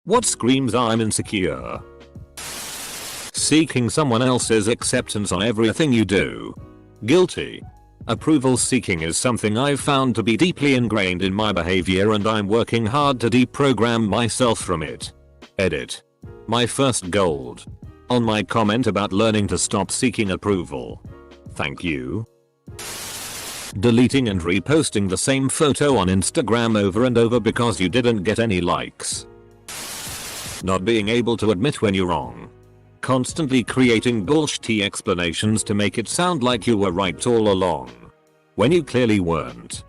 What screams I'm insecure? Seeking someone else's acceptance on everything you do. Guilty. Approval seeking is something I've found to be deeply ingrained in my behavior, and I'm working hard to deprogram myself from it. Edit. My first gold. On my comment about learning to stop seeking approval. Thank you. Deleting and reposting the same photo on Instagram over and over because you didn't get any likes. Not being able to admit when you're wrong. Constantly creating bullshitty explanations to make it sound like you were right all along, when you clearly weren't.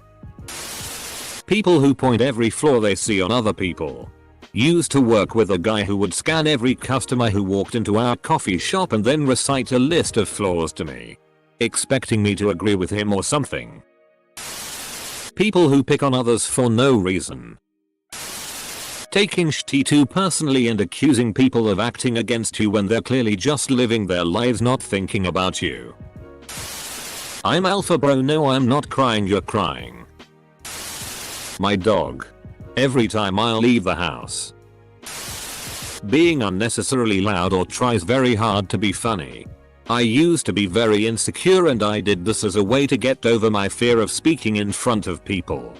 People who point every flaw they see on other people. Used to work with a guy who would scan every customer who walked into our coffee shop and then recite a list of flaws to me, expecting me to agree with him or something. People who pick on others for no reason. Taking shit too personally and accusing people of acting against you when they're clearly just living their lives not thinking about you. I'm alpha bro, no I'm not crying, you're crying. My dog. Every time I'll leave the house. Being unnecessarily loud or tries very hard to be funny. I used to be very insecure and I did this as a way to get over my fear of speaking in front of people.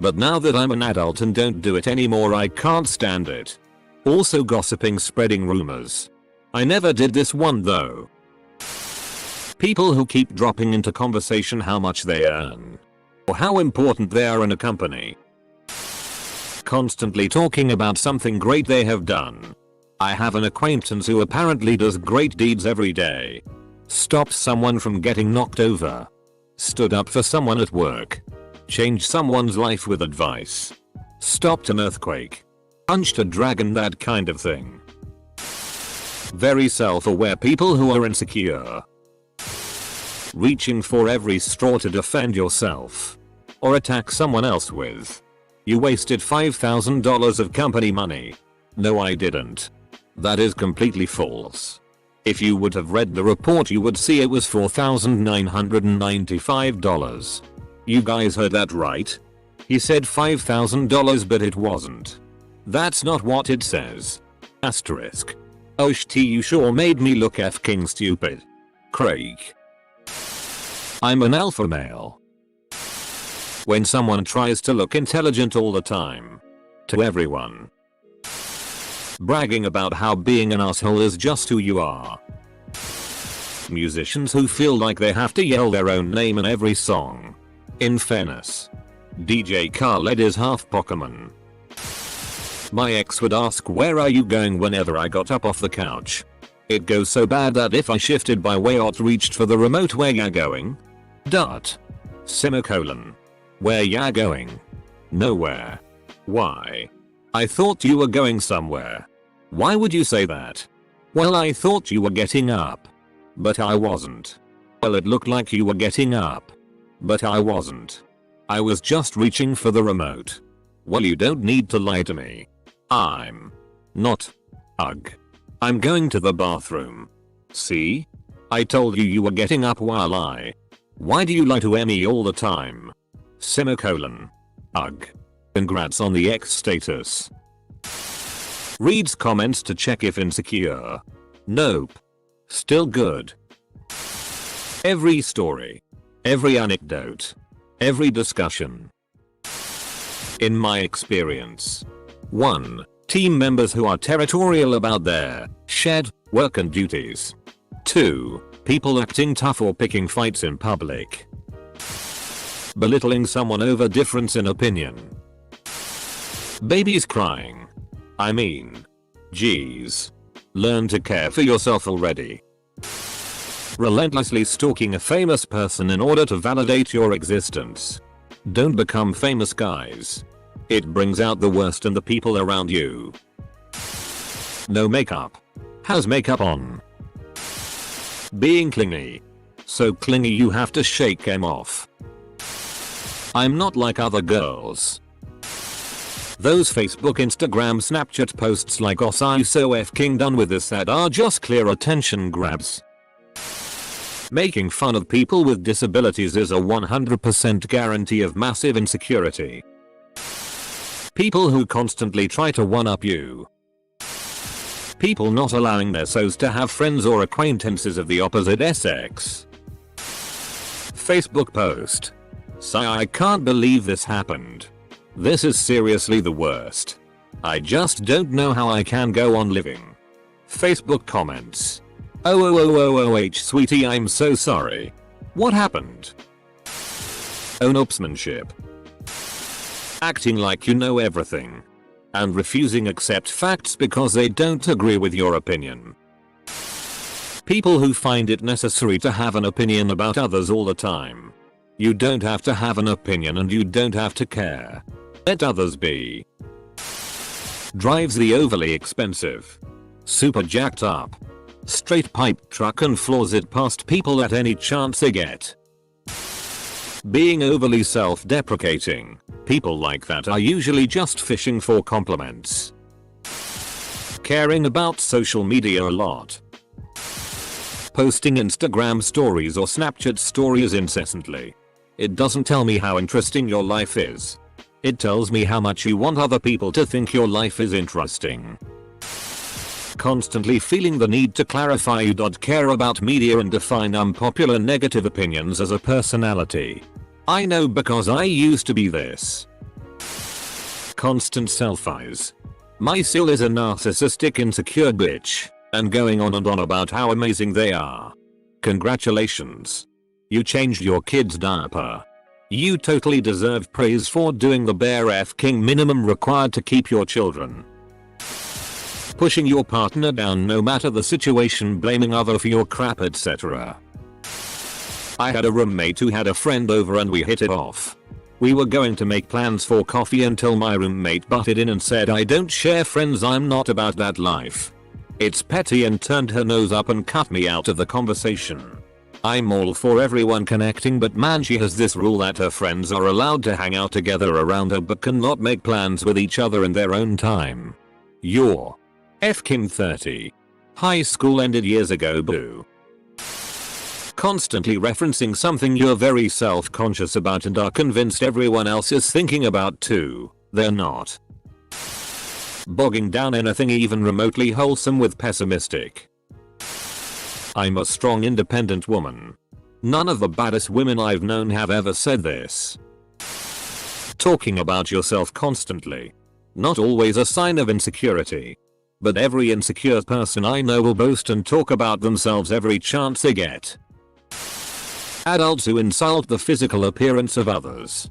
But now that I'm an adult and don't do it anymore, I can't stand it. Also gossiping, spreading rumors. I never did this one though. People who keep dropping into conversation how much they earn. Or how important they are in a company. Constantly talking about something great they have done. I have an acquaintance who apparently does great deeds every day. Stopped someone from getting knocked over. Stood up for someone at work. Changed someone's life with advice. Stopped an earthquake. Punched a dragon, that kind of thing. Very self-aware people who are insecure. Reaching for every straw to defend yourself. Or attack someone else with. You wasted $5,000 of company money. No I didn't. That is completely false. If you would have read the report you would see it was $4,995. You guys heard that right? He said $5,000 but it wasn't. That's not what it says. Asterisk. Oh shit, you sure made me look f-king stupid. Craig. I'm an alpha male. When someone tries to look intelligent all the time. To everyone. Bragging about how being an asshole is just who you are. Musicians who feel like they have to yell their own name in every song. In fairness, DJ Khaled is half Pokemon. My ex would ask where are you going whenever I got up off the couch. It goes so bad that if I shifted my way or reached for the remote, where ya going? Dot. Semicolon. Where ya going? Nowhere. Why? I thought you were going somewhere. Why would you say that? Well, I thought you were getting up. But I wasn't. Well, it looked like you were getting up. But I wasn't. I was just reaching for the remote. Well, you don't need to lie to me. I'm not. Ugh. I'm going to the bathroom. See? I told you you were getting up while I. Why do you lie to me all the time? Semicolon. Ugh. Congrats on the X status. Reads comments to check if insecure. Nope. Still good. Every story. Every anecdote. Every discussion. In my experience. 1. Team members who are territorial about their shared work and duties. 2. People acting tough or picking fights in public. Belittling someone over difference in opinion. Babies crying. I mean, geez. Learn to care for yourself already. Relentlessly stalking a famous person in order to validate your existence. Don't become famous, guys. It brings out the worst in the people around you. No makeup. Has makeup on. Being clingy. So clingy you have to shake them off. I'm not like other girls. Those Facebook, Instagram, Snapchat posts like "Oh, I'm so f-king done with this" that are just clear attention grabs. Making fun of people with disabilities is a 100% guarantee of massive insecurity. People who constantly try to one-up you. People not allowing their SOs to have friends or acquaintances of the opposite sex. Facebook post. Sigh, I can't believe this happened. This is seriously the worst. I just don't know how I can go on living. Facebook comments. Oh sweetie, I'm so sorry. What happened? Ownopsmanship. Acting like you know everything. And refusing accept facts because they don't agree with your opinion. People who find it necessary to have an opinion about others all the time. You don't have to have an opinion and you don't have to care. Let others be. Drives the overly expensive, super jacked up, straight pipe truck and floors it past people at any chance they get. Being overly self-deprecating. People like that are usually just fishing for compliments. Caring about social media a lot. Posting Instagram stories or Snapchat stories incessantly. It doesn't tell me how interesting your life is. It tells me how much you want other people to think your life is interesting. Constantly feeling the need to clarify you don't care about media and define unpopular negative opinions as a personality. I know because I used to be this. Constant selfies. My Sil is a narcissistic insecure bitch, and going on and on about how amazing they are. Congratulations. You changed your kid's diaper. You totally deserve praise for doing the bare f***ing minimum required to keep your children. Pushing your partner down no matter the situation, blaming other for your crap, etc. I had a roommate who had a friend over and we hit it off. We were going to make plans for coffee until my roommate butted in and said, I don't share friends, I'm not about that life. It's petty, and turned her nose up and cut me out of the conversation. I'm all for everyone connecting, but man, she has this rule that her friends are allowed to hang out together around her but cannot make plans with each other in their own time. You're Kim 30. High school ended years ago, boo. Constantly referencing something you're very self-conscious about and are convinced everyone else is thinking about too. They're not. Bogging down anything even remotely wholesome with pessimistic. I'm a strong independent woman. None of the baddest women I've known have ever said this. Talking about yourself constantly. Not always a sign of insecurity. But every insecure person I know will boast and talk about themselves every chance they get. Adults who insult the physical appearance of others.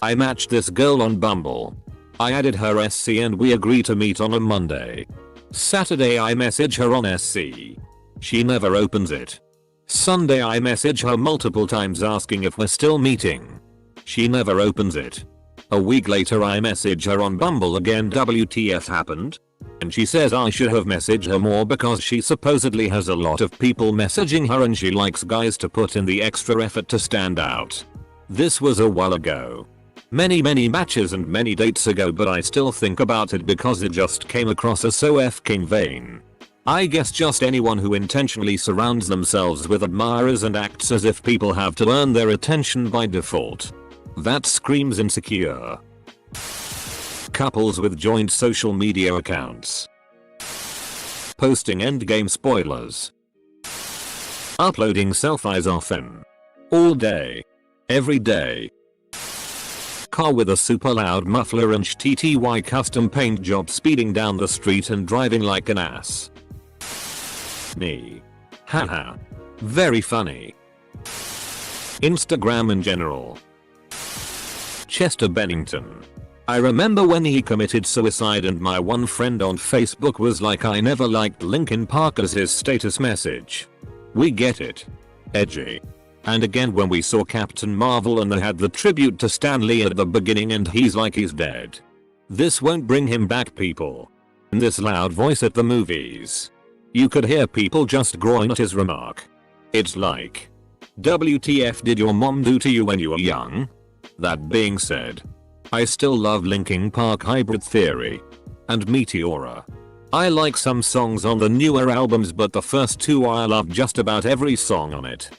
I matched this girl on Bumble. I added her SC and we agreed to meet on a Monday. Saturday I message her on SC. She never opens it. Sunday I message her multiple times asking if we're still meeting. She never opens it. A week later I message her on Bumble again, WTF happened? And she says I should have messaged her more because she supposedly has a lot of people messaging her and she likes guys to put in the extra effort to stand out. This was a while ago. Many matches and many dates ago, but I still think about it because it just came across as so f***ing vain. I guess just anyone who intentionally surrounds themselves with admirers and acts as if people have to earn their attention by default. That screams insecure. Couples with joint social media accounts. Posting endgame spoilers. Uploading selfies often. All day. Every day. Car with a super loud muffler and TTY custom paint job, speeding down the street and driving like an ass. Me. Haha. Very funny. Instagram in general. Chester Bennington. I remember when he committed suicide and my one friend on Facebook was like, I never liked Linkin Park as his status message. We get it. Edgy. And again when we saw Captain Marvel and they had the tribute to Stan Lee at the beginning and he's like he's dead. This won't bring him back, people. And this loud voice at the movies. You could hear people just groan at his remark. It's like, WTF did your mom do to you when you were young? That being said, I still love Linkin Park Hybrid Theory and Meteora. I like some songs on the newer albums, but the first two I love just about every song on it.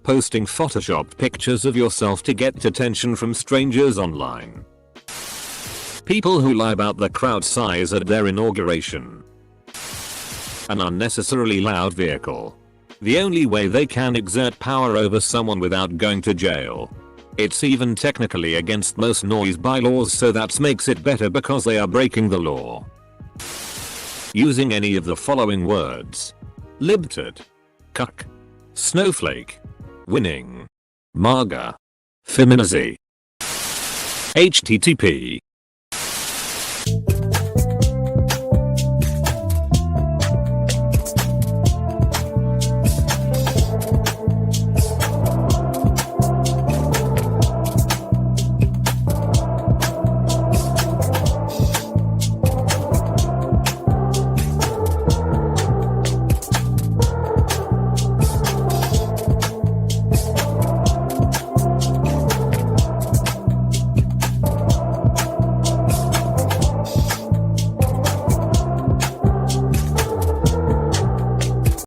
Posting photoshopped pictures of yourself to get attention from strangers online. People who lie about the crowd size at their inauguration. An unnecessarily loud vehicle. The only way they can exert power over someone without going to jail. It's even technically against most noise bylaws, so that makes it better because they are breaking the law. Using any of the following words: libtard, cuck, snowflake, winning, MAGA, feminazi. http